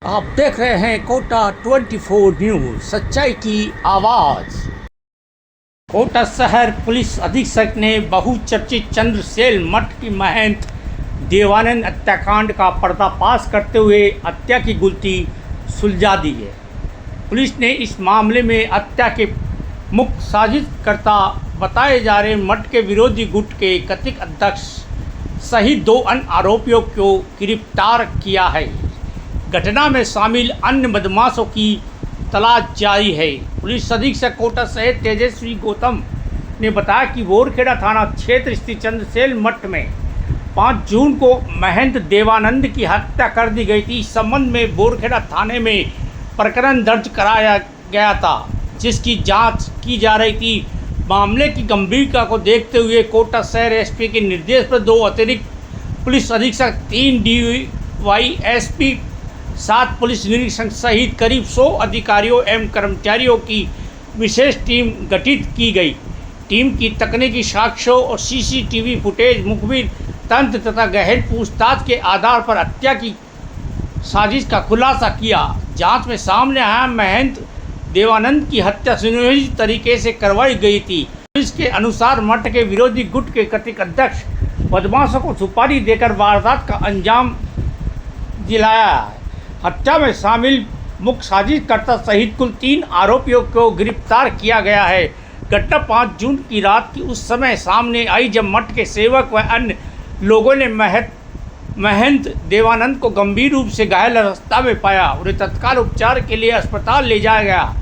आप देख रहे हैं कोटा 24 न्यूज़, सच्चाई की आवाज़। कोटा शहर पुलिस अधीक्षक ने बहुचर्चित चंद्रसेन मठ की महंत देवानंद हत्याकांड का पर्दाफाश करते हुए हत्या की गुत्थी सुलझा दी है। पुलिस ने इस मामले में हत्या के मुख्य साजिशकर्ता बताए जा रहे मठ के विरोधी गुट के कथित अध्यक्ष सहित 2 अन्य आरोपियों को गिरफ्तार किया है। घटना में शामिल अन्य बदमाशों की तलाश जारी है। पुलिस अधीक्षक कोटा शहर तेजस्वी गौतम ने बताया कि बोरखेड़ा थाना क्षेत्र स्थित चंद्रसेन मठ में 5 जून को महंत देवानंद की हत्या कर दी गई थी। इस संबंध में बोरखेड़ा थाने में प्रकरण दर्ज कराया गया था, जिसकी जांच की जा रही थी। मामले की गंभीरता को देखते हुए कोटा शहर एसपी के निर्देश पर 2 अतिरिक्त पुलिस अधीक्षक, 3 डीवाईएसपी, 7 पुलिस निरीक्षक सहित करीब 100 अधिकारियों एवं कर्मचारियों की विशेष टीम गठित की गई। टीम की तकनीकी साक्ष्यों और सीसीटीवी फुटेज, मुखबिर तंत्र तथा गहन पूछताछ के आधार पर हत्या की साजिश का खुलासा किया। जांच में सामने आया महंत देवानंद की हत्या सुनियोजित तरीके से करवाई गई थी। पुलिस के अनुसार मठ के विरोधी गुट के कथित अध्यक्ष बदमाशों को सुपारी देकर वारदात का अंजाम दिलाया है। हत्या में शामिल मुख्य साजिशकर्ता सहित कुल 3 आरोपियों को गिरफ्तार किया गया है। घटना 5 जून की रात की उस समय सामने आई जब मठ के सेवक व अन्य लोगों ने महंत देवानंद को गंभीर रूप से घायल अवस्था में पाया। उन्हें तत्काल उपचार के लिए अस्पताल ले जाया गया,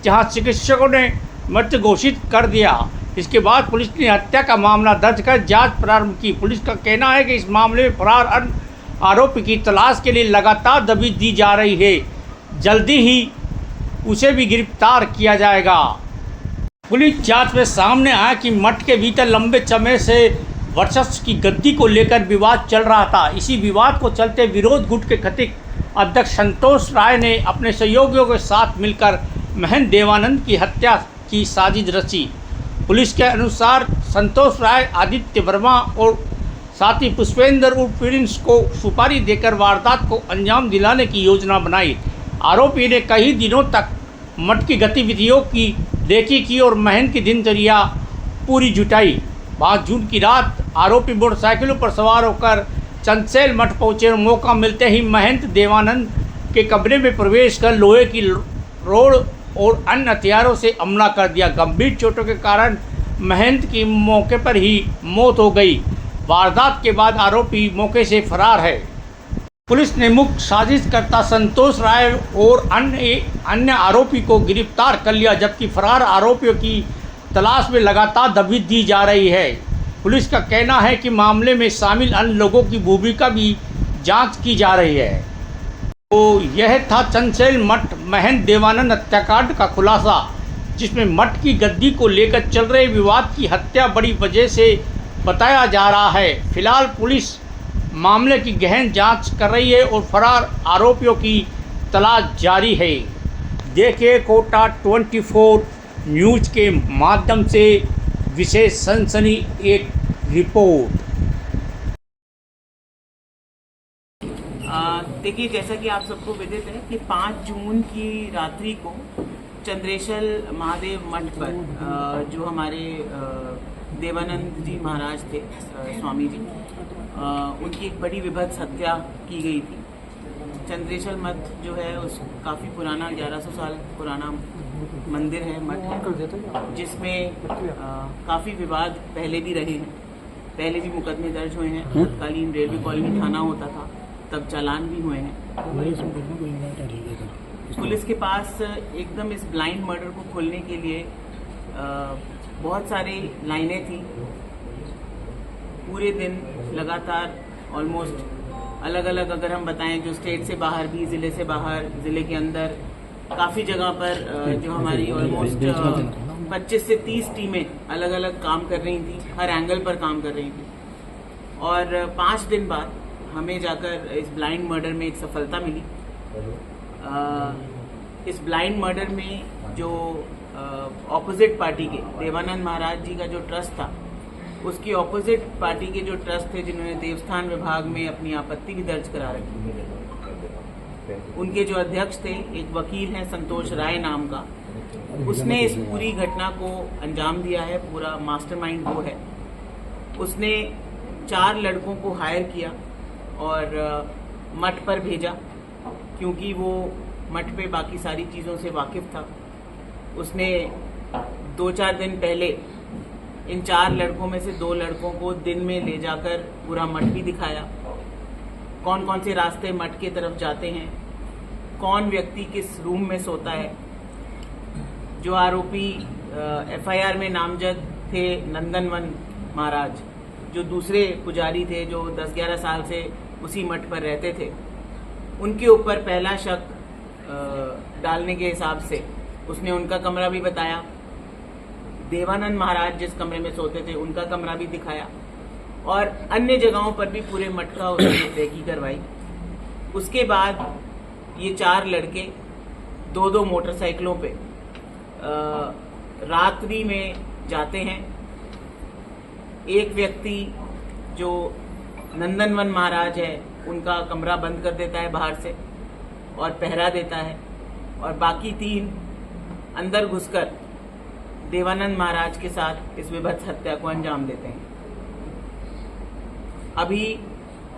जहां चिकित्सकों ने मृत घोषित कर दिया। इसके बाद पुलिस ने हत्या का मामला दर्ज कर जांच प्रारंभ की। पुलिस का कहना है कि इस मामले में फरार अन्य आरोपी की तलाश के लिए लगातार दबिश दी जा रही है। जल्दी ही उसे भी गिरफ्तार किया जाएगा। पुलिस जांच में सामने आया कि मठ के भीतर लंबे समय से वर्चस्व की गद्दी को लेकर विवाद चल रहा था। इसी विवाद को चलते विरोध गुट के कथित अध्यक्ष संतोष राय ने अपने सहयोगियों के साथ मिलकर महंत देवानंद की हत्या की साजिश रची। पुलिस के अनुसार संतोष राय, आदित्य वर्मा और साथी पुष्पेंद्र उर्फ प्रिंस को सुपारी देकर वारदात को अंजाम दिलाने की योजना बनाई। आरोपी ने कई दिनों तक मठ की गतिविधियों की देखी की और महंत की दिनचर्या पूरी जुटाई। 5 जून की रात आरोपी मोटरसाइकिलों पर सवार होकर चंद्रसेन मठ पहुंचे और मौका मिलते ही महंत देवानंद के कमरे में प्रवेश कर लोहे की रोड और अन्य हथियारों से हमला कर दिया। गंभीर चोटों के कारण महंत की मौके पर ही मौत हो गई। वारदात के बाद आरोपी मौके से फरार है। पुलिस ने मुख्य साजिशकर्ता संतोष राय और अन्य आरोपी को गिरफ्तार कर लिया, जबकि फरार आरोपियों की तलाश में लगातार दबिश दी जा रही है। पुलिस का कहना है कि मामले में शामिल अन्य लोगों की भूमिका भी जांच की जा रही है। तो यह था चंद्रसेन मठ महंत देवानंद हत्याकांड का खुलासा, जिसमें मठ की गद्दी को लेकर चल रहे विवाद की हत्या बड़ी वजह से बताया जा रहा है। फिलहाल पुलिस मामले की गहन जांच कर रही है और फरार आरोपियों की तलाश जारी है। देखिए कोटा 24 न्यूज़ के माध्यम से विशेष सनसनी एक रिपोर्ट। देखिए, जैसा कि आप सबको विदित है कि 5 जून की रात्रि को चंद्रेश्वर महादेव मठ पर जो हमारे देवानंद जी महाराज थे, स्वामी जी, उनकी एक बड़ी विभत्स हत्या की गई थी। चंद्रेश्वर मठ जो है उस काफ़ी पुराना 1100 साल पुराना मंदिर है, मठ है, जिसमें काफ़ी विवाद पहले भी रहे हैं। पहले भी मुकदमे दर्ज हुए हैं। तत्कालीन रेलवे कॉलोनी थाना होता था, तब चालान भी हुए हैं। पुलिस के पास एकदम इस ब्लाइंड मर्डर को खोलने के लिए बहुत सारी लाइनें थी। पूरे दिन लगातार ऑलमोस्ट अलग अलग, अगर हम बताएं, जो स्टेट से बाहर भी, ज़िले से बाहर, ज़िले के अंदर काफ़ी जगह पर जो हमारी ऑलमोस्ट 25 से 30 टीमें अलग अलग काम कर रही थी, हर एंगल पर काम कर रही थी। और 5 दिन बाद हमें जाकर इस ब्लाइंड मर्डर में एक सफलता मिली। इस ब्लाइंड मर्डर में जो ऑपोजिट पार्टी के देवानंद महाराज जी का जो ट्रस्ट था, उसकी ऑपोजिट पार्टी के जो ट्रस्ट थे, जिन्होंने देवस्थान विभाग में अपनी आपत्ति भी दर्ज करा रखी, उनके जो अध्यक्ष थे, एक वकील हैं संतोष राय नाम का, उसने इस पूरी घटना को अंजाम दिया है। पूरा मास्टरमाइंड वो है। उसने 4 लड़कों को हायर किया और मठ पर भेजा, क्योंकि वो मठ पे बाकी सारी चीज़ों से वाकिफ था। उसने 2-4 दिन पहले इन 4 लड़कों में से 2 लड़कों को दिन में ले जाकर पूरा मठ भी दिखाया, कौन कौन से रास्ते मठ की तरफ जाते हैं, कौन व्यक्ति किस रूम में सोता है। जो आरोपी एफआईआर में नामजद थे नंदनवन महाराज, जो दूसरे पुजारी थे जो 10-11 साल से उसी मठ पर रहते थे, उनके ऊपर पहला शक डालने के हिसाब से उसने उनका कमरा भी बताया। देवानंद महाराज जिस कमरे में सोते थे उनका कमरा भी दिखाया और अन्य जगहों पर भी पूरे मठ का उसने रेकी करवाई। उसके बाद ये 4 लड़के 2-2 मोटरसाइकिलों पे रात्रि में जाते हैं। एक व्यक्ति जो नंदनवन महाराज है उनका कमरा बंद कर देता है बाहर से और पहरा देता है, और बाकी 3 अंदर घुसकर देवानंद महाराज के साथ इस विभत्स हत्या को अंजाम देते हैं। अभी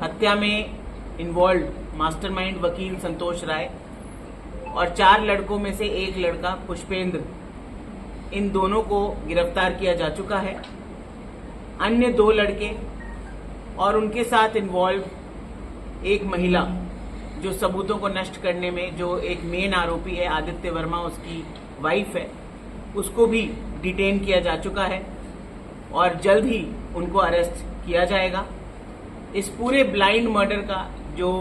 हत्या में इन्वॉल्व मास्टरमाइंड वकील संतोष राय और 4 लड़कों में से एक लड़का पुष्पेंद्र, इन दोनों को गिरफ्तार किया जा चुका है। अन्य 2 लड़के और उनके साथ इन्वॉल्व एक महिला जो सबूतों को नष्ट करने में जो एक मेन आरोपी है, आदित्य वर्मा उसकी वाइफ है, उसको भी डिटेन किया जा चुका है और जल्द ही उनको अरेस्ट किया जाएगा। इस पूरे ब्लाइंड मर्डर का जो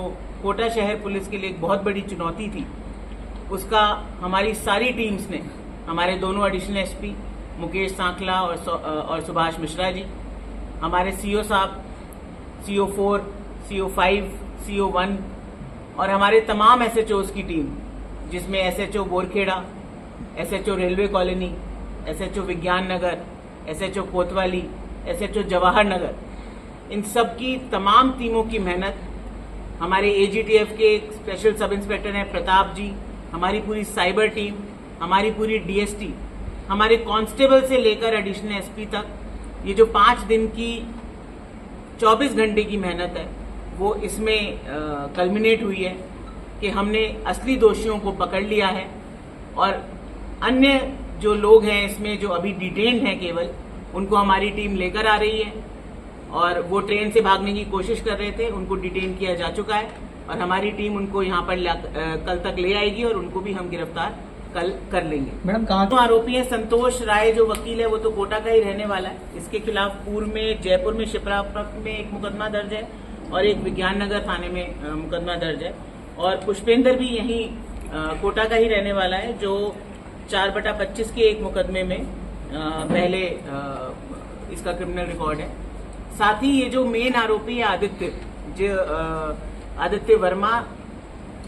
कोटा शहर पुलिस के लिए एक बहुत बड़ी चुनौती थी, उसका हमारी सारी टीम्स ने, हमारे दोनों एडिशनल एसपी मुकेश सांखला और सुभाष मिश्रा जी, हमारे सीओ साहब, सीओ 4, सीओ 5, सीओ 1 और हमारे तमाम एसएचओज की टीम, जिसमें SHO Borkheda, SHO railway colony, SHO विज्ञान नगर, एसएचओ कोतवाली, एसएचओ जवाहर नगर, इन सब की तमाम टीमों की मेहनत, हमारे एजीटीएफ के एक स्पेशल सब इंस्पेक्टर हैं प्रताप जी, हमारी पूरी साइबर टीम, हमारी पूरी डीएसटी, हमारे कांस्टेबल से लेकर एडिशनल एसपी तक, ये जो 5 दिन की 24 घंटे की मेहनत है वो इसमें कल्मिनेट हुई है कि हमने असली दोषियों को पकड़ लिया है और अन्य जो लोग हैं इसमें जो अभी डिटेन्ड हैं केवल, उनको हमारी टीम लेकर आ रही है और वो ट्रेन से भागने की कोशिश कर रहे थे, उनको डिटेन किया जा चुका है और हमारी टीम उनको यहाँ पर कल तक ले आएगी और उनको भी हम गिरफ्तार कल कर लेंगे। मैडम कहाँ तो आरोपी है संतोष राय जो वकील है, वो तो कोटा का ही रहने वाला है। इसके खिलाफ पूर्व में जयपुर में शिप्रा में एक मुकदमा दर्ज है और एक विज्ञान नगर थाने में मुकदमा दर्ज है, और पुष्पेंद्र भी यही कोटा का ही रहने वाला है, जो 4/25 के एक मुकदमे में पहले इसका क्रिमिनल रिकॉर्ड है। साथ ही ये जो मेन आरोपी है आदित्य वर्मा,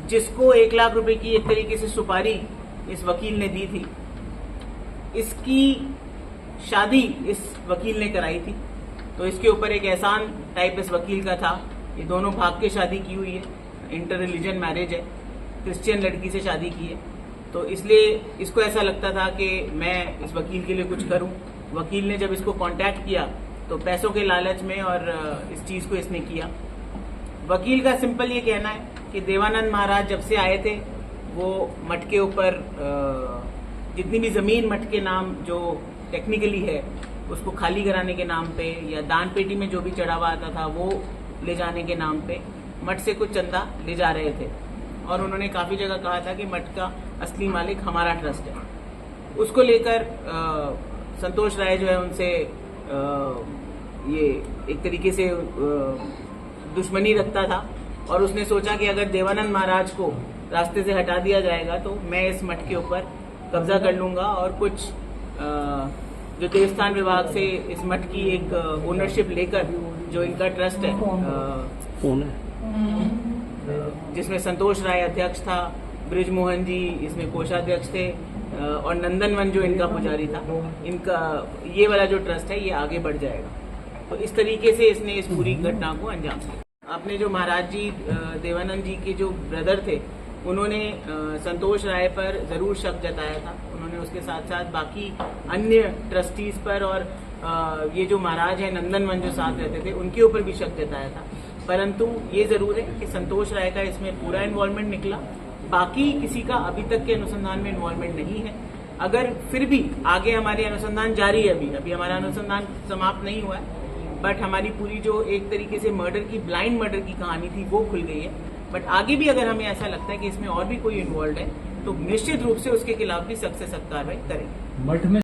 जिसको 1 लाख रुपए की एक तरीके से सुपारी इस वकील ने दी थी, इसकी शादी इस वकील ने कराई थी, तो इसके ऊपर एक एहसान टाइप इस वकील का था। ये दोनों भाग के शादी की हुई है, इंटर रिलीजन मैरिज है, क्रिश्चियन लड़की से शादी की है, तो इसलिए इसको ऐसा लगता था कि मैं इस वकील के लिए कुछ करूं। वकील ने जब इसको कांटेक्ट किया तो पैसों के लालच में और इस चीज को इसने किया। वकील का सिंपल ये कहना है कि देवानंद महाराज जब से आए थे वो मठ के ऊपर जितनी भी जमीन मठ के नाम जो टेक्निकली है उसको खाली कराने के नाम पे या दान पेटी में जो भी चढ़ावा आता था वो ले जाने के नाम पे मठ से कुछ चंदा ले जा रहे थे, और उन्होंने काफी जगह कहा था कि मठ का असली मालिक हमारा ट्रस्ट है। उसको लेकर संतोष राय जो है उनसे ये एक तरीके से दुश्मनी रखता था, और उसने सोचा कि अगर देवानंद महाराज को रास्ते से हटा दिया जाएगा तो मैं इस मठ के ऊपर कब्जा कर लूंगा और कुछ जो देवस्थान विभाग से इस मठ की एक ओनरशिप लेकर जो इनका ट्रस्ट है, जिसमें संतोष राय अध्यक्ष था, ब्रिजमोहन जी इसमें कोषाध्यक्ष थे और नंदनवन जो इनका पुजारी था, इनका ये वाला जो ट्रस्ट है ये आगे बढ़ जाएगा। तो इस तरीके से इसने इस पूरी घटना को अंजाम दिया। आपने जो महाराज जी देवानंद जी के जो ब्रदर थे उन्होंने संतोष राय पर ज़रूर शक जताया था। उन्होंने उसके साथ साथ बाकी अन्य ट्रस्टीज़ पर और ये जो महाराज है नंदनवन जो साथ रहते थे उनके ऊपर भी शक जताया था। परंतु ये ज़रूर है कि संतोष राय का इसमें पूरा इन्वॉल्वमेंट निकला, बाकी किसी का अभी तक के अनुसंधान में इन्वॉल्वमेंट नहीं है। अगर फिर भी आगे हमारे अनुसंधान जारी है, अभी हमारा अनुसंधान समाप्त नहीं हुआ है, बट हमारी पूरी जो एक तरीके से मर्डर की ब्लाइंड मर्डर की कहानी थी वो खुल गई है। बट आगे भी अगर हमें ऐसा लगता है कि इसमें और भी कोई इन्वॉल्व है तो निश्चित रूप से उसके खिलाफ भी सख्त से सख्त कार्रवाई करेंगे। मठ में